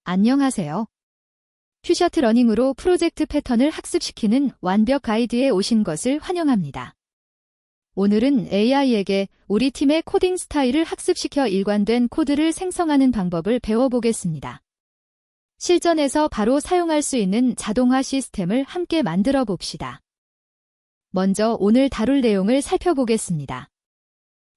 안녕하세요. 퓨셔트 러닝으로 프로젝트 패턴을 학습시키는 완벽 가이드에 오신 것을 환영합니다. 오늘은 AI에게 우리 팀의 코딩 스타일을 학습시켜 일관된 코드를 생성하는 방법을 배워보겠습니다. 실전에서 바로 사용할 수 있는 자동화 시스템을 함께 만들어 봅시다. 먼저 오늘 다룰 내용을 살펴보겠습니다.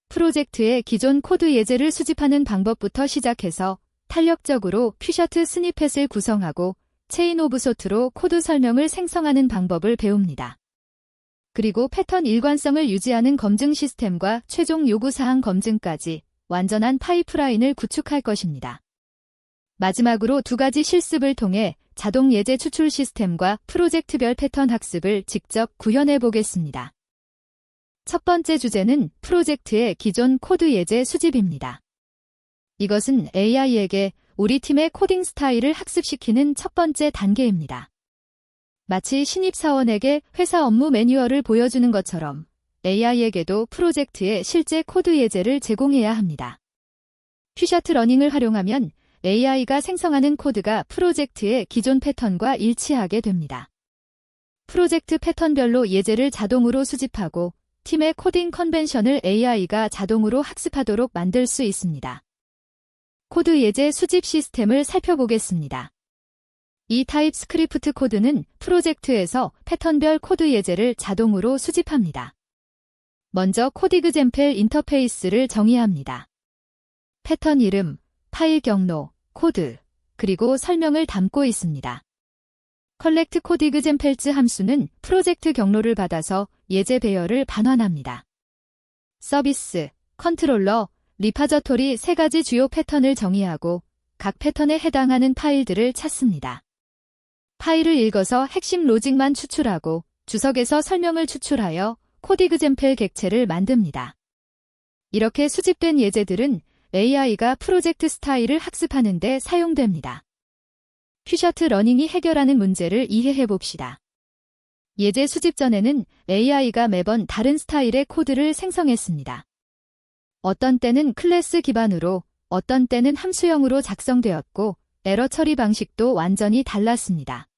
프로젝트의 기존 코드 예제를 수집하는 방법부터 시작해서 탄력적으로 퓨셔트 스니펫을 구성하고 체인 오브 소트로 코드 설명을 생성하는 방법을 배웁니다. 그리고 패턴 일관성을 유지하는 검증 시스템과 최종 요구사항 검증까지 완전한 파이프라인을 구축할 것입니다. 마지막으로 두 가지 실습을 통해 자동 예제 추출 시스템과 프로젝트별 패턴 학습을 직접 구현해 보겠습니다. 첫 번째 주제는 프로젝트의 기존 코드 예제 수집입니다. 이것은 AI에게 우리 팀의 코딩 스타일을 학습시키는 첫 번째 단계입니다. 마치 신입사원에게 회사 업무 매뉴얼을 보여주는 것처럼 AI에게도 프로젝트의 실제 코드 예제를 제공해야 합니다. 퓨셔트 러닝을 활용하면 AI가 생성하는 코드가 프로젝트의 기존 패턴과 일치하게 됩니다. 프로젝트 패턴별로 예제를 자동으로 수집하고 팀의 코딩 컨벤션을 AI가 자동으로 학습하도록 만들 수 있습니다. 코드 예제 수집 시스템을 살펴보겠습니다. 이 타입스크립트 코드는 프로젝트에서 패턴별 코드 예제를 자동으로 수집합니다. 먼저 코드엑젬플 인터페이스를 정의합니다. 패턴 이름, 파일 경로, 코드, 그리고 설명을 담고 있습니다. 컬렉트 코드엑젬플즈 함수는 프로젝트 경로를 받아서 예제 배열을 반환합니다. 서비스, 컨트롤러, 리파저토리 세 가지 주요 패턴을 정의하고 각 패턴에 해당하는 파일들을 찾습니다. 파일을 읽어서 핵심 로직만 추출하고 주석에서 설명을 추출하여 코드엑젬플 객체를 만듭니다. 이렇게 수집된 예제들은 AI가 프로젝트 스타일을 학습하는 데 사용됩니다. 퓨셔트 러닝이 해결하는 문제를 이해해 봅시다. 예제 수집 전에는 AI가 매번 다른 스타일의 코드를 생성했습니다. 어떤 때는 클래스 기반으로, 어떤 때는 함수형으로 작성되었고 에러 처리 방식도 완전히 달랐습니다.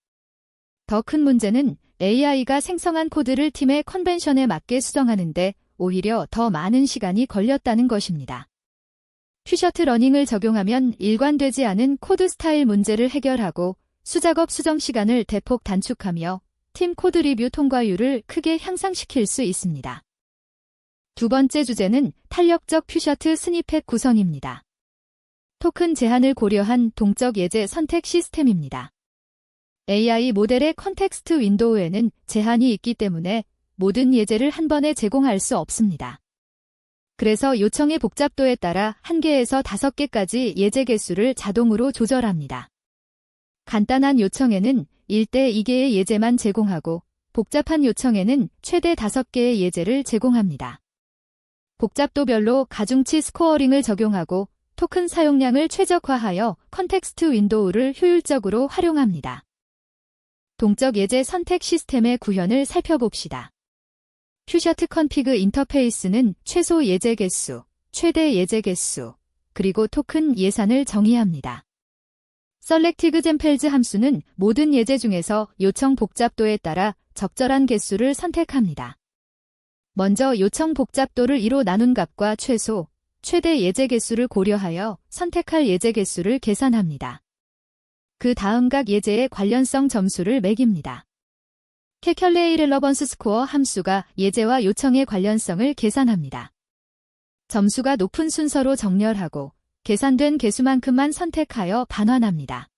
더 큰 문제는 AI가 생성한 코드를 팀의 컨벤션에 맞게 수정하는데 오히려 더 많은 시간이 걸렸다는 것입니다. 퓨셔트 러닝을 적용하면 일관되지 않은 코드 스타일 문제를 해결하고 수작업 수정 시간을 대폭 단축하며 팀 코드 리뷰 통과율을 크게 향상시킬 수 있습니다. 두 번째 주제는 탄력적 퓨셔트 스니펫 구성입니다. 토큰 제한을 고려한 동적 예제 선택 시스템입니다. AI 모델의 컨텍스트 윈도우에는 제한이 있기 때문에 모든 예제를 한 번에 제공할 수 없습니다. 그래서 요청의 복잡도에 따라 1개에서 5개까지 예제 개수를 자동으로 조절합니다. 간단한 요청에는 1대 2개의 예제만 제공하고 복잡한 요청에는 최대 5개의 예제를 제공합니다. 복잡도별로 가중치 스코어링을 적용하고 토큰 사용량을 최적화하여 컨텍스트 윈도우를 효율적으로 활용합니다. 동적 예제 선택 시스템의 구현을 살펴봅시다. 퓨셔트 컨피그 인터페이스는 최소 예제 개수, 최대 예제 개수, 그리고 토큰 예산을 정의합니다. 셀렉트엑젬플즈 함수는 모든 예제 중에서 요청 복잡도에 따라 적절한 개수를 선택합니다. 먼저 요청 복잡도를 2로 나눈 값과 최소, 최대 예제 개수를 고려하여 선택할 예제 개수를 계산합니다. 그 다음 각 예제의 관련성 점수를 매깁니다. 캘큘레이 렐러번스 스코어 함수가 예제와 요청의 관련성을 계산합니다. 점수가 높은 순서로 정렬하고 계산된 개수만큼만 선택하여 반환합니다.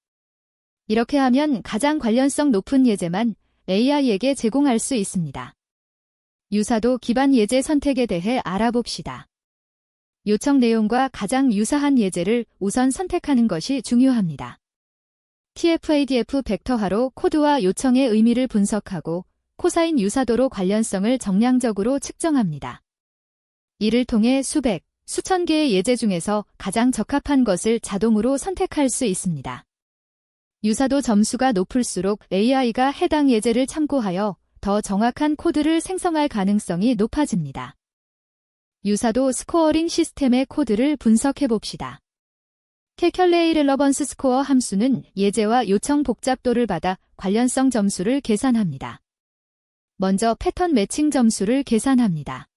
이렇게 하면 가장 관련성 높은 예제만 AI에게 제공할 수 있습니다. 유사도 기반 예제 선택에 대해 알아봅시다. 요청 내용과 가장 유사한 예제를 우선 선택하는 것이 중요합니다. TF-ADF 벡터화로 코드와 요청의 의미를 분석하고 코사인 유사도로 관련성을 정량적으로 측정합니다. 이를 통해 수백, 수천 개의 예제 중에서 가장 적합한 것을 자동으로 선택할 수 있습니다. 유사도 점수가 높을수록 AI가 해당 예제를 참고하여 더 정확한 코드를 생성할 가능성이 높아집니다. 유사도 스코어링 시스템의 코드를 분석해 봅시다. Calculate Relevance Score 함수는 예제와 요청 복잡도를 받아 관련성 점수를 계산합니다. 먼저 패턴 매칭 점수를 계산합니다.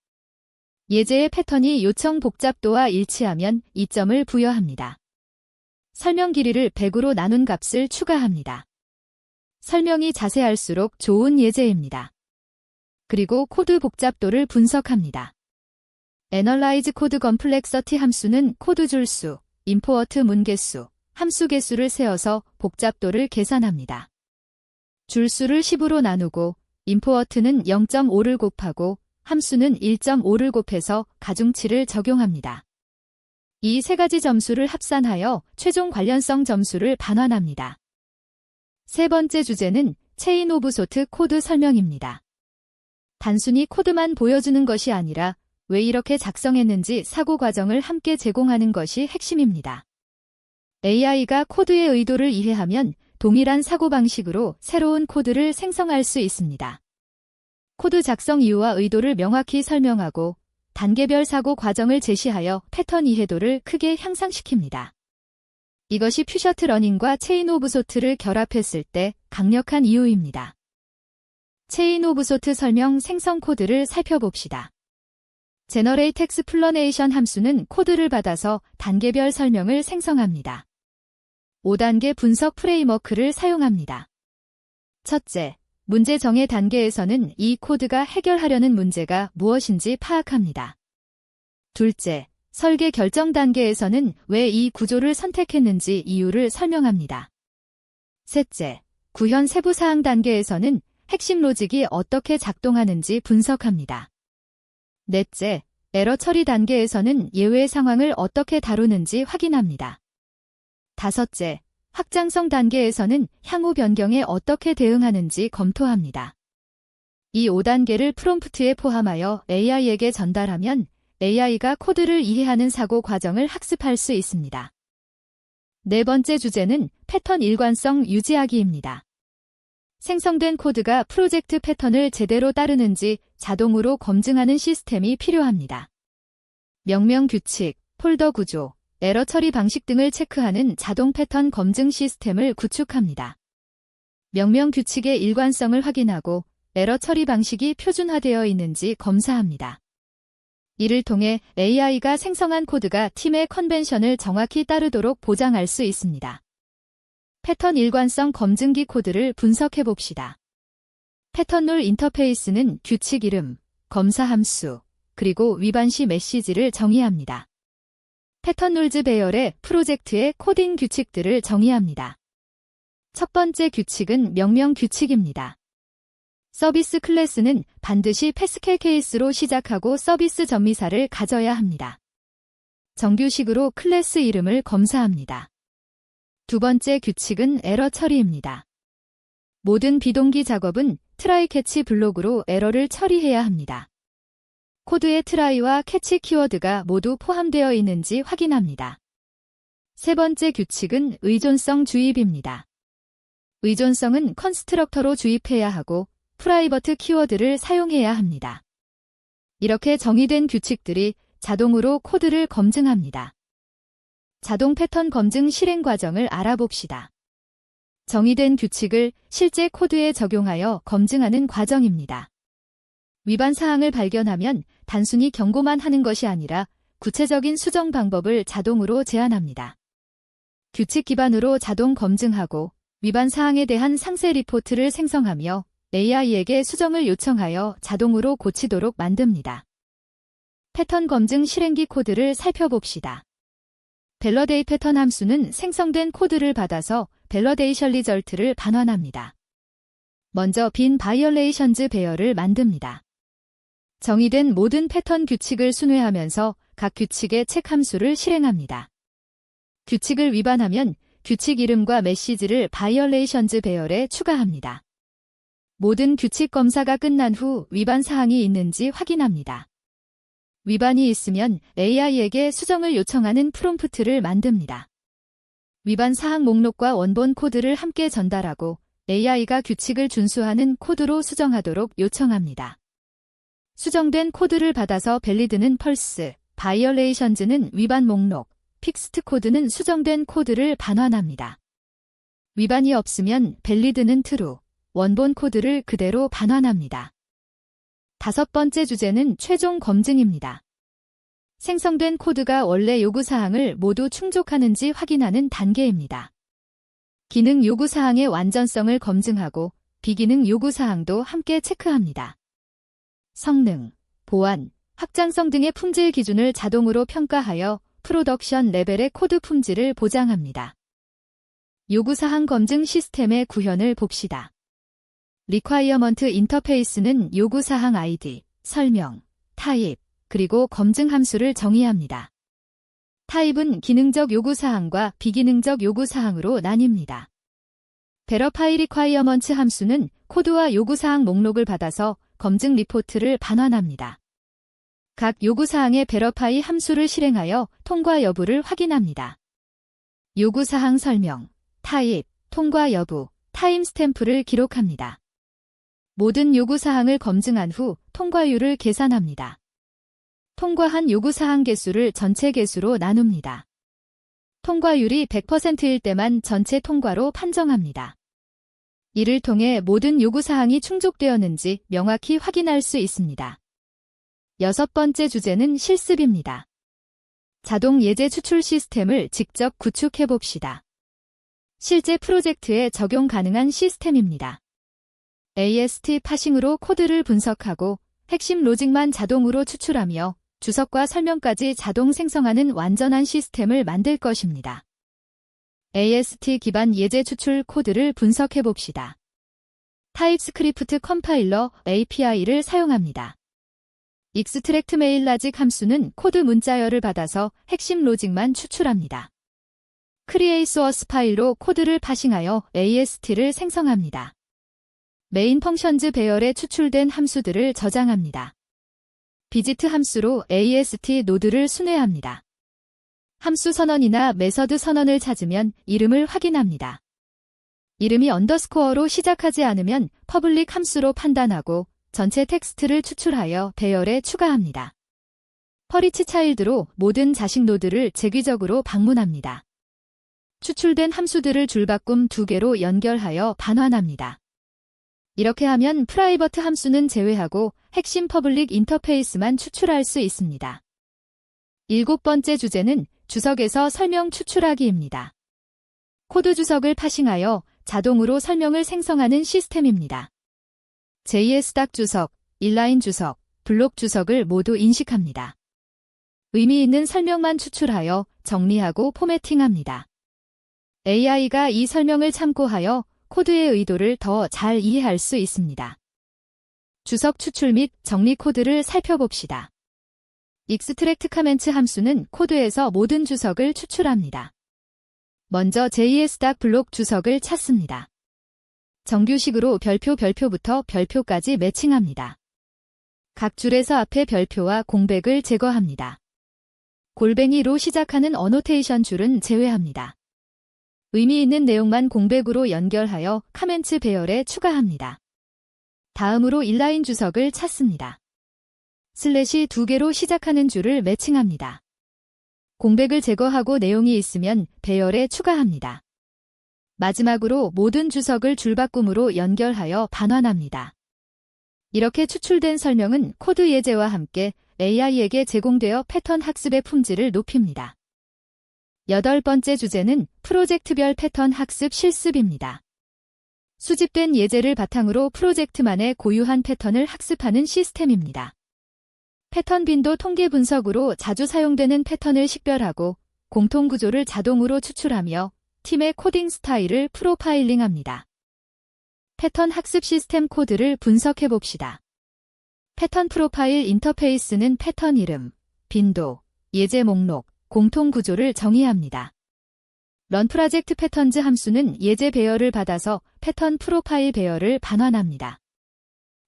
예제의 패턴이 요청 복잡도와 일치하면 2점을 부여합니다. 설명 길이를 100으로 나눈 값을 추가합니다. 설명이 자세할수록 좋은 예제입니다. 그리고 코드 복잡도를 분석합니다. Analyze Code Complexity 함수는 코드 줄수, import 문 개수, 함수 개수를 세어서 복잡도를 계산합니다. 줄수를 10으로 나누고 import는 0.5를 곱하고 함수는 1.5를 곱해서 가중치를 적용합니다. 이 세 가지 점수를 합산하여 최종 관련성 점수를 반환합니다. 세 번째 주제는 체인 오브 소트 코드 설명입니다. 단순히 코드만 보여주는 것이 아니라 왜 이렇게 작성했는지 사고 과정을 함께 제공하는 것이 핵심입니다. AI가 코드의 의도를 이해하면 동일한 사고방식으로 새로운 코드를 생성할 수 있습니다. 코드 작성 이유와 의도를 명확히 설명하고 단계별 사고 과정을 제시하여 패턴 이해도를 크게 향상시킵니다. 이것이 퓨셔트 러닝과 체인 오브 소트를 결합했을 때 강력한 이유입니다. 체인 오브 소트 설명 생성 코드를 살펴봅시다. Generate Explanation 함수는 코드를 받아서 단계별 설명을 생성합니다. 5단계 분석 프레임워크를 사용합니다. 첫째, 문제 정의 단계에서는 이 코드가 해결하려는 문제가 무엇인지 파악합니다. 둘째, 설계 결정 단계에서는 왜 이 구조를 선택했는지 이유를 설명합니다. 셋째, 구현 세부 사항 단계에서는 핵심 로직이 어떻게 작동하는지 분석합니다. 넷째, 에러 처리 단계에서는 예외 상황을 어떻게 다루는지 확인합니다. 다섯째, 확장성 단계에서는 향후 변경에 어떻게 대응하는지 검토합니다. 이 5단계를 프롬프트에 포함하여 AI에게 전달하면 AI가 코드를 이해하는 사고 과정을 학습할 수 있습니다. 네 번째 주제는 패턴 일관성 유지하기입니다. 생성된 코드가 프로젝트 패턴을 제대로 따르는지 자동으로 검증하는 시스템이 필요합니다. 명령 규칙, 폴더 구조, 에러 처리 방식 등을 체크하는 자동 패턴 검증 시스템을 구축합니다. 명령 규칙의 일관성을 확인하고 에러 처리 방식이 표준화되어 있는지 검사합니다. 이를 통해 AI가 생성한 코드가 팀의 컨벤션을 정확히 따르도록 보장할 수 있습니다. 패턴 일관성 검증기 코드를 분석해봅시다. 패턴 룰 인터페이스는 규칙 이름, 검사 함수, 그리고 위반 시 메시지를 정의합니다. 패턴 룰즈 배열의 프로젝트의 코딩 규칙들을 정의합니다. 첫 번째 규칙은 명령 규칙입니다. 서비스 클래스는 반드시 패스켈 케이스로 시작하고 서비스 전미사를 가져야 합니다. 정규식으로 클래스 이름을 검사합니다. 두 번째 규칙은 에러 처리입니다. 모든 비동기 작업은 트라이 캐치 블록으로 에러를 처리해야 합니다. 코드의 트라이와 캐치 키워드가 모두 포함되어 있는지 확인합니다. 세 번째 규칙은 의존성 주입입니다. 의존성은 컨스트럭터로 주입해야 하고 프라이버트 키워드를 사용해야 합니다. 이렇게 정의된 규칙들이 자동으로 코드를 검증합니다. 자동 패턴 검증 실행 과정을 알아봅시다. 정의된 규칙을 실제 코드에 적용하여 검증하는 과정입니다. 위반 사항을 발견하면 단순히 경고만 하는 것이 아니라 구체적인 수정 방법을 자동으로 제안합니다. 규칙 기반으로 자동 검증하고 위반 사항에 대한 상세 리포트를 생성하며 AI에게 수정을 요청하여 자동으로 고치도록 만듭니다. 패턴 검증 실행기 코드를 살펴봅시다. 밸러데이 패턴 함수는 생성된 코드를 받아서 밸러데이션 리절트를 반환합니다. 먼저 빈 바이올레이션즈 배열을 만듭니다. 정의된 모든 패턴 규칙을 순회하면서 각 규칙의 책 함수를 실행합니다. 규칙을 위반하면 규칙 이름과 메시지를 바이올레이션즈 배열에 추가합니다. 모든 규칙 검사가 끝난 후 위반 사항이 있는지 확인합니다. 위반이 있으면 AI에게 수정을 요청하는 프롬프트를 만듭니다. 위반 사항 목록과 원본 코드를 함께 전달하고 AI가 규칙을 준수하는 코드로 수정하도록 요청합니다. 수정된 코드를 받아서 밸리드는 펄스, 바이올레이션즈는 위반 목록, 픽스트 코드는 수정된 코드를 반환합니다. 위반이 없으면 밸리드는 true, 원본 코드를 그대로 반환합니다. 다섯 번째 주제는 최종 검증입니다. 생성된 코드가 원래 요구사항을 모두 충족하는지 확인하는 단계입니다. 기능 요구사항의 완전성을 검증하고 비기능 요구사항도 함께 체크합니다. 성능, 보안, 확장성 등의 품질 기준을 자동으로 평가하여 프로덕션 레벨의 코드 품질을 보장합니다. 요구사항 검증 시스템의 구현을 봅시다. 리콰이어먼트 인터페이스는 요구사항 ID, 설명, 타입, 그리고 검증 함수를 정의합니다. 타입은 기능적 요구사항과 비기능적 요구사항으로 나뉩니다. 베러파이 리콰이어먼트 함수는 코드와 요구사항 목록을 받아서 검증 리포트를 반환합니다. 각 요구사항의 베러파이 함수를 실행하여 통과 여부를 확인합니다. 요구사항 설명, 타입, 통과 여부, 타임스탬프를 기록합니다. 모든 요구사항을 검증한 후 통과율을 계산합니다. 통과한 요구사항 개수를 전체 개수로 나눕니다. 통과율이 100%일 때만 전체 통과로 판정합니다. 이를 통해 모든 요구사항이 충족되었는지 명확히 확인할 수 있습니다. 여섯 번째 주제는 실습입니다. 자동 예제 추출 시스템을 직접 구축해봅시다. 실제 프로젝트에 적용 가능한 시스템입니다. AST 파싱으로 코드를 분석하고 핵심 로직만 자동으로 추출하며 주석과 설명까지 자동 생성하는 완전한 시스템을 만들 것입니다. AST 기반 예제 추출 코드를 분석해봅시다. 타입스크립트 컴파일러 API를 사용합니다. 익스트랙트 메일 라직 함수는 코드 문자열을 받아서 핵심 로직만 추출합니다. 크리에이 소어스 파일로 코드를 파싱하여 AST를 생성합니다. 메인 펑션즈 배열에 추출된 함수들을 저장합니다. 비지트 함수로 AST 노드를 순회합니다. 함수 선언이나 메서드 선언을 찾으면 이름을 확인합니다. 이름이 언더스코어로 시작하지 않으면 퍼블릭 함수로 판단하고 전체 텍스트를 추출하여 배열에 추가합니다. 퍼리치 차일드로 모든 자식 노드를 재귀적으로 방문합니다. 추출된 함수들을 줄바꿈 2개로 연결하여 반환합니다. 이렇게 하면 프라이버트 함수는 제외하고 핵심 퍼블릭 인터페이스만 추출할 수 있습니다. 일곱 번째 주제는 주석에서 설명 추출하기입니다. 코드 주석을 파싱하여 자동으로 설명을 생성하는 시스템입니다. JS-닥 주석, 인라인 주석, 블록 주석을 모두 인식합니다. 의미 있는 설명만 추출하여 정리하고 포매팅합니다. AI가 이 설명을 참고하여 코드의 의도를 더 잘 이해할 수 있습니다. 주석 추출 및 정리 코드를 살펴봅시다. 익스트랙트 카멘트 함수는 코드에서 모든 주석을 추출합니다. 먼저 JS-닥 블록 주석을 찾습니다. 정규식으로 별표부터 별표까지 매칭합니다. 각 줄에서 앞에 별표와 공백을 제거합니다. 골뱅이로 시작하는 어노테이션 줄은 제외합니다. 의미 있는 내용만 공백으로 연결하여 카멘트 배열에 추가합니다. 다음으로 인라인 주석을 찾습니다. 슬래시 2개로 시작하는 줄을 매칭합니다. 공백을 제거하고 내용이 있으면 배열에 추가합니다. 마지막으로 모든 주석을 줄바꿈으로 연결하여 반환합니다. 이렇게 추출된 설명은 코드 예제와 함께 AI에게 제공되어 패턴 학습의 품질을 높입니다. 여덟 번째 주제는 프로젝트별 패턴 학습 실습입니다. 수집된 예제를 바탕으로 프로젝트만의 고유한 패턴을 학습하는 시스템입니다. 패턴 빈도 통계 분석으로 자주 사용되는 패턴을 식별하고 공통 구조를 자동으로 추출하며 팀의 코딩 스타일을 프로파일링합니다. 패턴 학습 시스템 코드를 분석해봅시다. 패턴 프로파일 인터페이스는 패턴 이름, 빈도, 예제 목록, 공통 구조를 정의합니다. 런 프로젝트 패턴즈 함수는 예제 배열을 받아서 패턴 프로파일 배열을 반환합니다.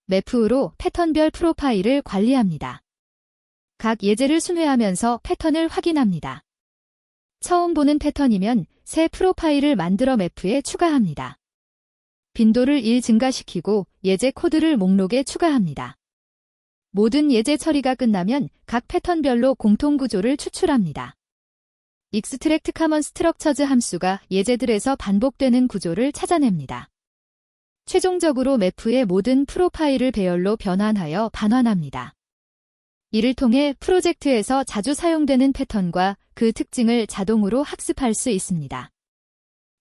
매프로 패턴별 프로파일을 관리합니다. 각 예제를 순회하면서 패턴을 확인합니다. 처음 보는 패턴이면 새 프로파일을 만들어 매프에 추가합니다. 빈도를 1 증가시키고 예제 코드를 목록에 추가합니다. 모든 예제 처리가 끝나면 각 패턴별로 공통 구조를 추출합니다. 익스트랙트 커먼 스트럭처즈 함수가 예제들에서 반복되는 구조를 찾아냅니다. 최종적으로 매프의 모든 프로파일을 배열로 변환하여 반환합니다. 이를 통해 프로젝트에서 자주 사용되는 패턴과 그 특징을 자동으로 학습할 수 있습니다.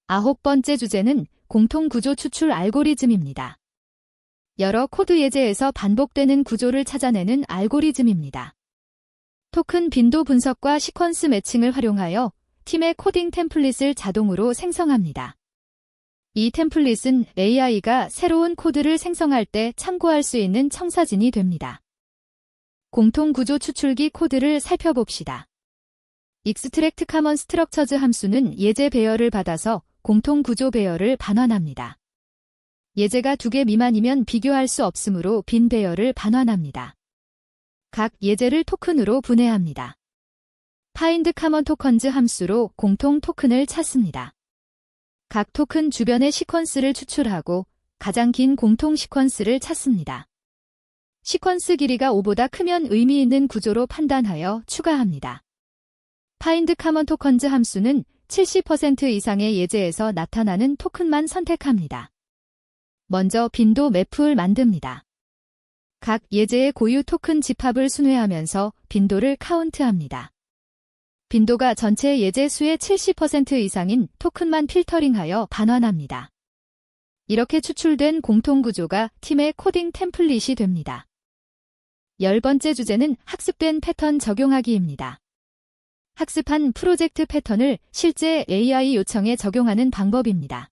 9번째 주제는 공통구조 추출 알고리즘입니다. 여러 코드 예제에서 반복되는 구조를 찾아내는 알고리즘입니다. 토큰 빈도 분석과 시퀀스 매칭을 활용하여 팀의 코딩 템플릿을 자동으로 생성합니다. 이 템플릿은 AI가 새로운 코드를 생성할 때 참고할 수 있는 청사진이 됩니다. 공통구조 추출기 코드를 살펴봅시다. 익스트랙트 커먼 스트럭처즈 함수는 예제 배열을 받아서 공통구조 배열을 반환합니다. 예제가 2개 미만이면 비교할 수 없으므로 빈 배열을 반환합니다. 각 예제를 토큰으로 분해합니다. find common tokens 함수로 공통 토큰을 찾습니다. 각 토큰 주변의 시퀀스를 추출하고 가장 긴 공통 시퀀스를 찾습니다. 시퀀스 길이가 5보다 크면 의미 있는 구조로 판단하여 추가합니다. find common tokens 함수는 70% 이상의 예제에서 나타나는 토큰만 선택합니다. 먼저 빈도 매프를 만듭니다. 각 예제의 고유 토큰 집합을 순회하면서 빈도를 카운트합니다. 빈도가 전체 예제 수의 70% 이상인 토큰만 필터링하여 반환합니다. 이렇게 추출된 공통구조가 팀의 코딩 템플릿이 됩니다. 10번째 주제는 학습된 패턴 적용하기입니다. 학습한 프로젝트 패턴을 실제 AI 요청에 적용하는 방법입니다.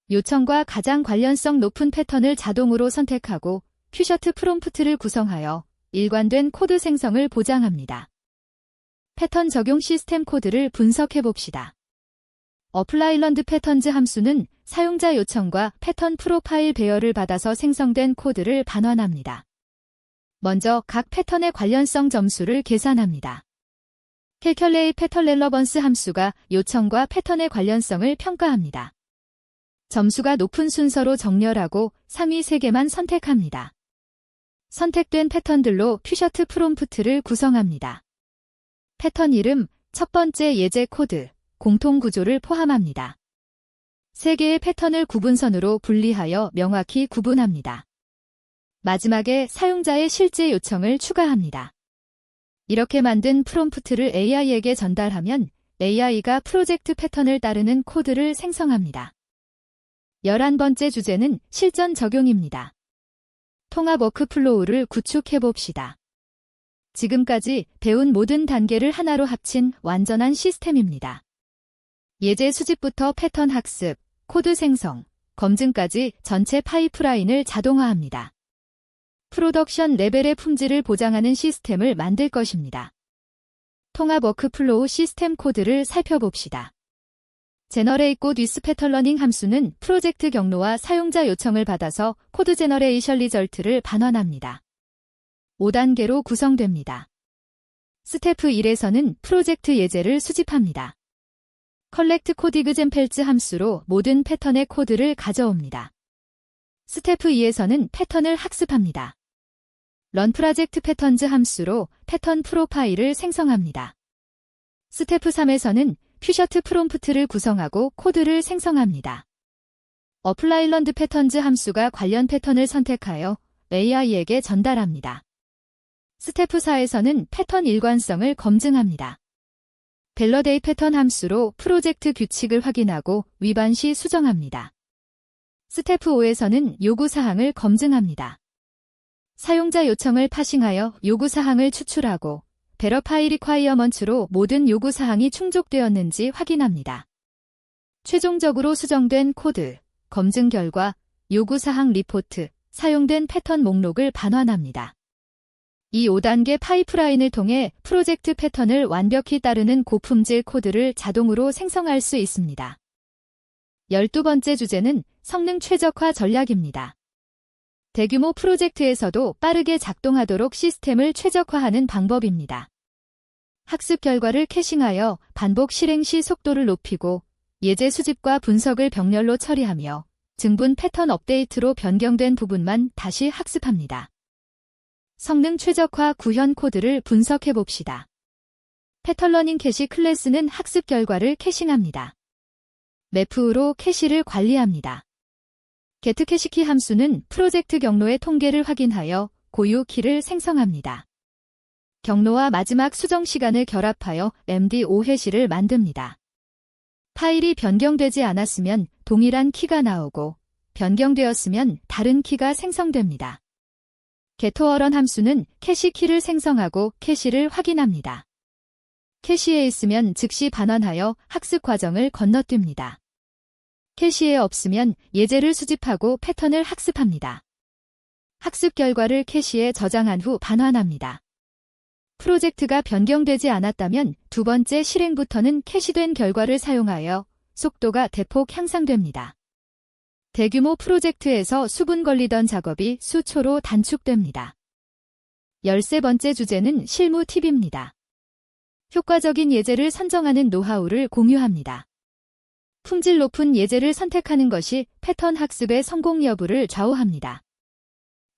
요청과 가장 관련성 높은 패턴을 자동으로 선택하고 큐셔트 프롬프트를 구성하여 일관된 코드 생성을 보장합니다. 패턴 적용 시스템 코드를 분석해봅시다. apply learned patterns 함수는 사용자 요청과 패턴 프로파일 배열을 받아서 생성된 코드를 반환합니다. 먼저 각 패턴의 관련성 점수를 계산합니다. calculate pattern relevance 함수가 요청과 패턴의 관련성을 평가합니다. 점수가 높은 순서로 정렬하고 상위 3개만 선택합니다. 선택된 패턴들로 큐셔트 프롬프트를 구성합니다. 패턴 이름, 첫 번째 예제 코드, 공통 구조를 포함합니다. 3개의 패턴을 구분선으로 분리하여 명확히 구분합니다. 마지막에 사용자의 실제 요청을 추가합니다. 이렇게 만든 프롬프트를 AI에게 전달하면 AI가 프로젝트 패턴을 따르는 코드를 생성합니다. 11번째 주제는 실전 적용입니다. 통합 워크플로우를 구축해봅시다. 지금까지 배운 모든 단계를 하나로 합친 완전한 시스템입니다. 예제 수집부터 패턴 학습, 코드 생성, 검증까지 전체 파이프라인을 자동화합니다. 프로덕션 레벨의 품질을 보장하는 시스템을 만들 것입니다. 통합 워크플로우 시스템 코드를 살펴봅시다. 제너레이트 with 패턴 러닝 함수는 프로젝트 경로와 사용자 요청을 받아서 코드 제너레이션 리절트를 반환합니다. 5단계로 구성됩니다. 스텝 1에서는 프로젝트 예제를 수집합니다. 컬렉트 코드 examples 함수로 모든 패턴의 코드를 가져옵니다. 스텝 2에서는 패턴을 학습합니다. 런 프로젝트 패턴즈 함수로 패턴 프로파일을 생성합니다. 스텝 3에서는 큐셔트 프롬프트를 구성하고 코드를 생성합니다. apply learned patterns 함수가 관련 패턴을 선택하여 AI에게 전달합니다. 스텝 4에서는 패턴 일관성을 검증합니다. validate 패턴 함수로 프로젝트 규칙을 확인하고 위반 시 수정합니다. 스텝 5에서는 요구사항을 검증합니다. 사용자 요청을 파싱하여 요구사항을 추출하고 verify requirements로 모든 요구사항이 충족되었는지 확인합니다. 최종적으로 수정된 코드, 검증 결과, 요구사항 리포트, 사용된 패턴 목록을 반환합니다. 이 5단계 파이프라인을 통해 프로젝트 패턴을 완벽히 따르는 고품질 코드를 자동으로 생성할 수 있습니다. 12번째 주제는 성능 최적화 전략입니다. 대규모 프로젝트에서도 빠르게 작동하도록 시스템을 최적화하는 방법입니다. 학습 결과를 캐싱하여 반복 실행 시 속도를 높이고 예제 수집과 분석을 병렬로 처리하며 증분 패턴 업데이트로 변경된 부분만 다시 학습합니다. 성능 최적화 구현 코드를 분석해봅시다. 패턴러닝 캐시 클래스는 학습 결과를 캐싱합니다. 매프로 캐시를 관리합니다. getCacheKey 함수는 프로젝트 경로의 통계를 확인하여 고유 키를 생성합니다. 경로와 마지막 수정 시간을 결합하여 MD5해시를 만듭니다. 파일이 변경되지 않았으면 동일한 키가 나오고 변경되었으면 다른 키가 생성됩니다. getOrrun 함수는 캐시 키를 생성하고 캐시를 확인합니다. 캐시에 있으면 즉시 반환하여 학습 과정을 건너뜁니다. 캐시에 없으면 예제를 수집하고 패턴을 학습합니다. 학습 결과를 캐시에 저장한 후 반환합니다. 프로젝트가 변경되지 않았다면 두 번째 실행부터는 캐시된 결과를 사용하여 속도가 대폭 향상됩니다. 대규모 프로젝트에서 수분 걸리던 작업이 수초로 단축됩니다. 13번째 주제는 실무 팁입니다. 효과적인 예제를 선정하는 노하우를 공유합니다. 품질 높은 예제를 선택하는 것이 패턴 학습의 성공 여부를 좌우합니다.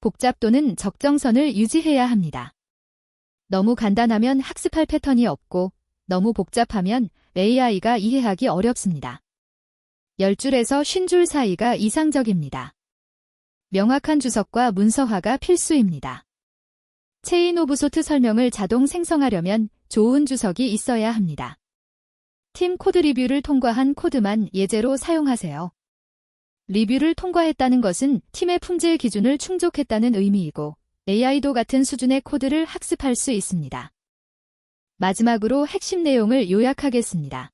복잡도는 적정선을 유지해야 합니다. 너무 간단하면 학습할 패턴이 없고 너무 복잡하면 AI가 이해하기 어렵습니다. 10줄에서 50줄 사이가 이상적입니다. 명확한 주석과 문서화가 필수입니다. 체인 오브 소트 설명을 자동 생성하려면 좋은 주석이 있어야 합니다. 팀 코드 리뷰를 통과한 코드만 예제로 사용하세요. 리뷰를 통과했다는 것은 팀의 품질 기준을 충족했다는 의미이고 AI도 같은 수준의 코드를 학습할 수 있습니다. 마지막으로 핵심 내용을 요약하겠습니다.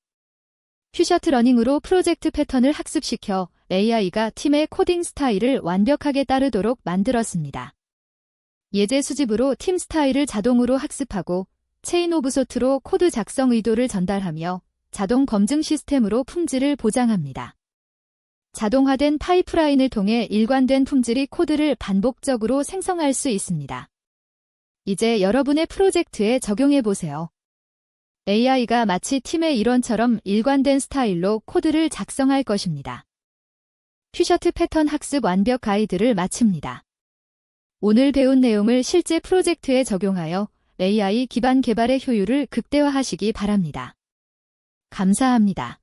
퓨셔트 러닝으로 프로젝트 패턴을 학습시켜 AI가 팀의 코딩 스타일을 완벽하게 따르도록 만들었습니다. 예제 수집으로 팀 스타일을 자동으로 학습하고 체인 오브 소트로 코드 작성 의도를 전달하며 자동 검증 시스템으로 품질을 보장합니다. 자동화된 파이프라인을 통해 일관된 품질의 코드를 반복적으로 생성할 수 있습니다. 이제 여러분의 프로젝트에 적용해보세요. AI가 마치 팀의 일원처럼 일관된 스타일로 코드를 작성할 것입니다. 퓨셔트 패턴 학습 완벽 가이드를 마칩니다. 오늘 배운 내용을 실제 프로젝트에 적용하여 AI 기반 개발의 효율을 극대화하시기 바랍니다. 감사합니다.